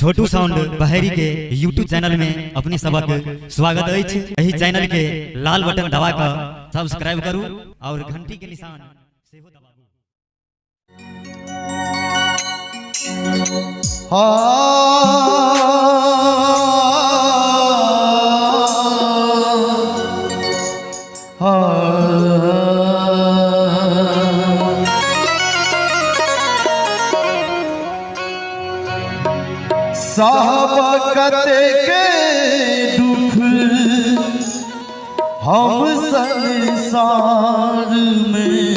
छोटू sound Baheri के YouTube channel में अपने सबक स्वागत अछि। एही चैनल के लाल बटन दबा कर सब्सक्राइब करू और घंटी के निशान सेहो दबाबू। साहबकते के दुख हम संसार में,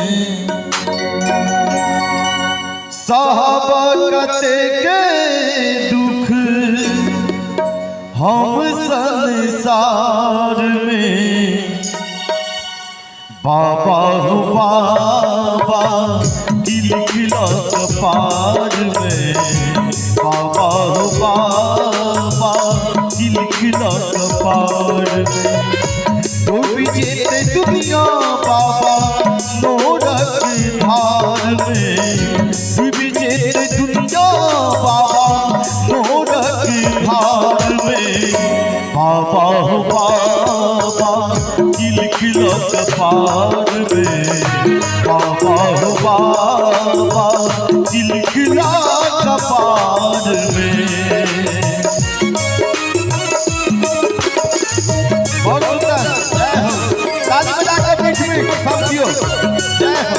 साहबकते के दुख हम संसार में। बाबा हो बाबा किलकिलक पार में, बाबा हो बाबा किलकिलक पार में। डूब जेते दुनिया बाबा नोरक धार में, डूब जेते दुनिया बाबा नोरक धार में। बाबा हो बाबा किलकिलक पार में, बाबा हो बाबा किलकिलक पार में। बहुत सुंदर, जय हो। ताली बजा के बीच में समझियो, जय हो।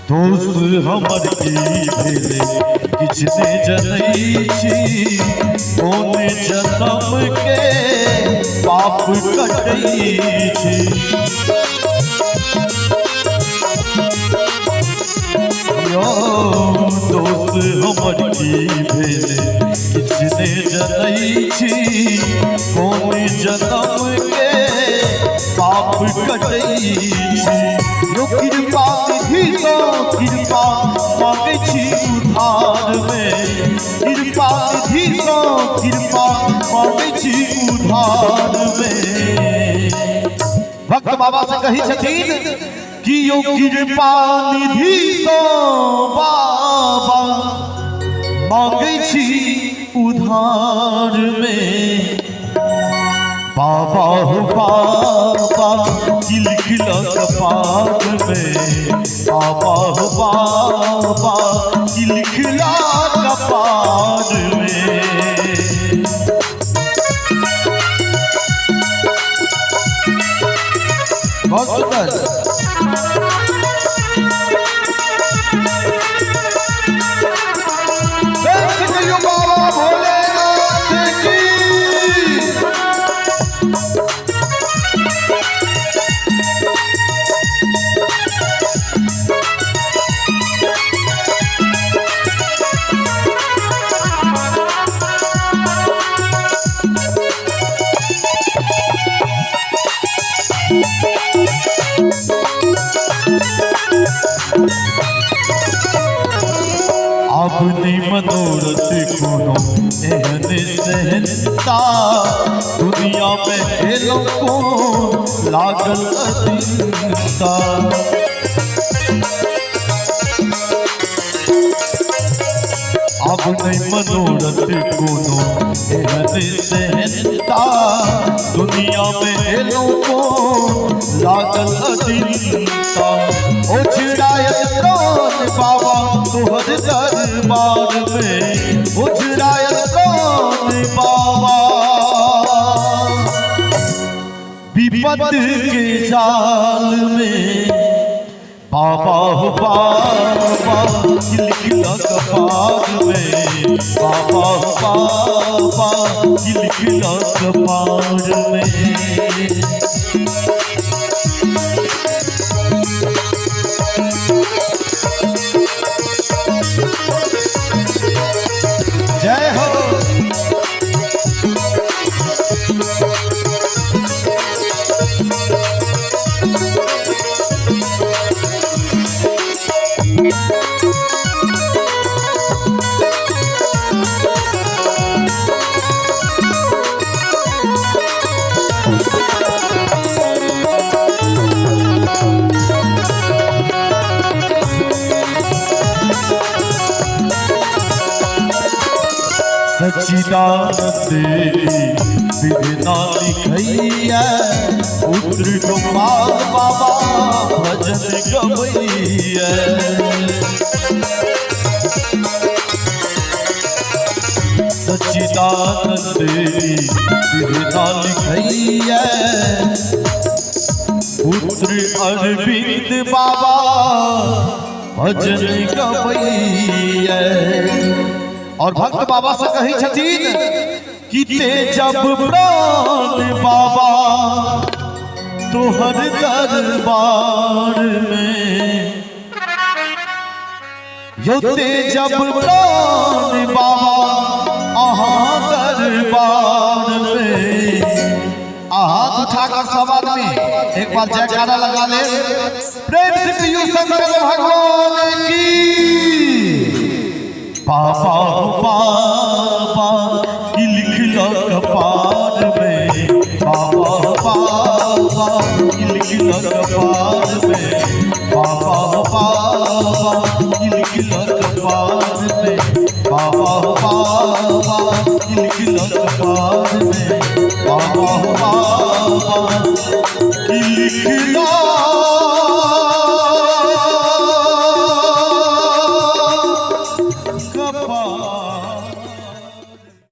दोस्त हमर की भेले किछने जनई छी, कोने जन्म के पाप कटई छी। यो दोस्त हमर की भेले किछने जनई छी, कोने जन्म के पाप कटई छी। यो कृपा निधि तो कृपा मांगे छी उधार में, कृपा निधि तो कृपा मांगे छी उधार में। भक्त बाबा से कही छथिन कि यो कृपा निधि तो बाबा मांगे छी उधार में। बाबा हो बाबा किलकिलक पार में, बाबा हो बाबा किलकिलक पार में। बहुत सुंदर। बाबा भोलेनाथ की अपनी मनोरथ कोनो एहन सहनता, दुनिया में खेलों को लागल अधीनता। अपनी मनोरथ कोनो एहन सहनता, दुनिया में खेलों को लागल अधीनता। ओ छिड़ायत कौन बाबा तोहर दरबार में, उजड़ायत कौन बाबा विपत के जाल में। बाबा हो बाबा किलकिलक पार में, बाबा हो बाबा किलकिलक पार में। जय हो। सच्चिदानंद विधना लिखैया पुत्र गोपाल बाबा भजन गवैया सच्चिदानंद विधना लिखैया पुत्र अरविंद बाबा भजन गवैया। और भक्त बाबा से कही छथिन कि ते जब प्राण बाबा तोहर दरबार में यो ते जब प्राण बाबा अहाँ दरबार में हाथ उठाकर सब आदमी एक बार जयकारा लगा ले प्रेम से कहियो शंकर भगवान की। बाबा बाबा की लिखला कपार में बाबा बाबा की लिखला कपार में बाबा बाबा की लिखला कपार में बाबा बाबा की लिखला कपार में बाबा